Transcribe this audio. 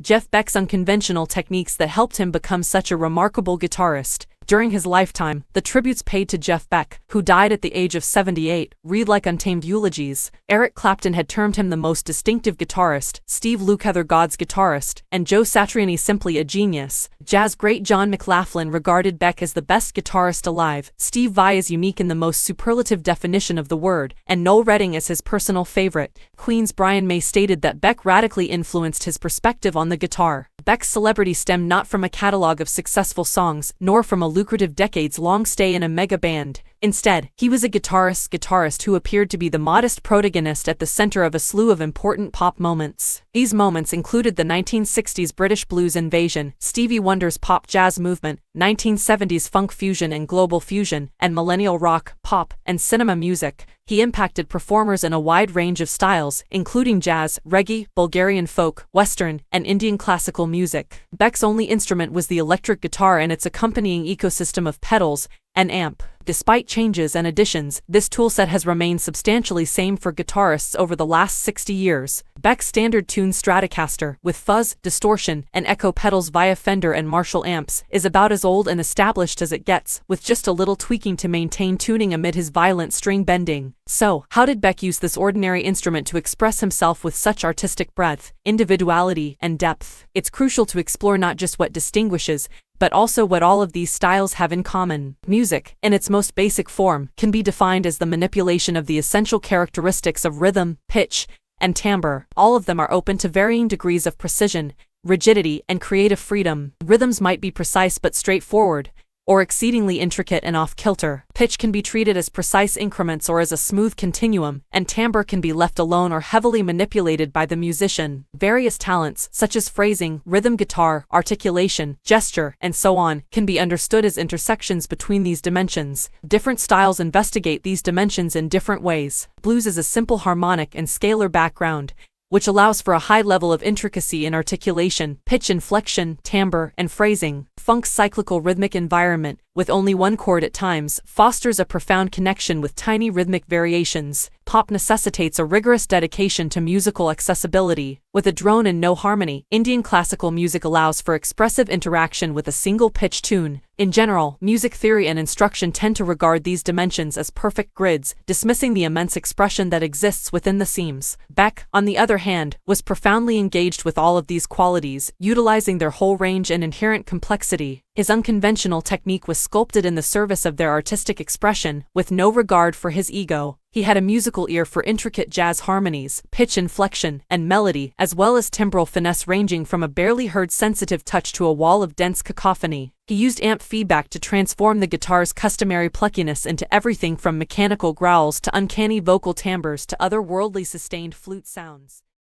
Jeff Beck's unconventional techniques that helped him become such a remarkable guitarist. During his lifetime, the tributes paid to Jeff Beck, who died at the age of 78, read like untamed eulogies. Eric Clapton had termed him the most distinctive guitarist, Steve Lukather God's guitarist, and Joe Satriani simply a genius. Jazz great John McLaughlin regarded Beck as the best guitarist alive, Steve Vai is unique in the most superlative definition of the word, and Noel Redding is his personal favorite. Queen's Brian May stated that Beck radically influenced his perspective on the guitar. Beck's celebrity stemmed not from a catalog of successful songs, nor from a lucrative decades-long stay in a mega band. Instead, he was a guitarist who appeared to be the modest protagonist at the center of a slew of important pop moments. These moments included the 1960s British blues invasion, Stevie Wonder's pop jazz movement, 1970s funk fusion and global fusion, and millennial rock, pop, and cinema music. He impacted performers in a wide range of styles, including jazz, reggae, Bulgarian folk, Western, and Indian classical music. Beck's only instrument was the electric guitar and its accompanying ecosystem of pedals and amp. Despite changes and additions, this toolset has remained substantially same for guitarists over the last 60 years. Beck's standard tuned Stratocaster, with fuzz, distortion, and echo pedals via Fender and Marshall amps, is about as old and established as it gets, with just a little tweaking to maintain tuning amid his violent string bending. So, how did Beck use this ordinary instrument to express himself with such artistic breadth, individuality, and depth? It's crucial to explore not just what distinguishes, but also what all of these styles have in common. Music, in its most basic form, can be defined as the manipulation of the essential characteristics of rhythm, pitch, and timbre. All of them are open to varying degrees of precision, rigidity, and creative freedom. Rhythms might be precise but straightforward, or exceedingly intricate and off-kilter. Pitch can be treated as precise increments or as a smooth continuum, and timbre can be left alone or heavily manipulated by the musician. Various talents, such as phrasing, rhythm guitar, articulation, gesture, and so on, can be understood as intersections between these dimensions. Different styles investigate these dimensions in different ways. Blues is a simple harmonic and scalar background, which allows for a high level of intricacy in articulation, pitch inflection, timbre, and phrasing. Funk's cyclical rhythmic environment, with only one chord at times, fosters a profound connection with tiny rhythmic variations. Pop necessitates a rigorous dedication to musical accessibility. With a drone and no harmony, Indian classical music allows for expressive interaction with a single pitch tune. In general, music theory and instruction tend to regard these dimensions as perfect grids, dismissing the immense expression that exists within the seams. Beck, on the other hand, was profoundly engaged with all of these qualities, utilizing their whole range and inherent complexity. His unconventional technique was sculpted in the service of their artistic expression, with no regard for his ego. He had a musical ear for intricate jazz harmonies, pitch inflection, and melody, as well as timbral finesse ranging from a barely heard sensitive touch to a wall of dense cacophony. He used amp feedback to transform the guitar's customary pluckiness into everything from mechanical growls to uncanny vocal timbres to otherworldly sustained flute sounds.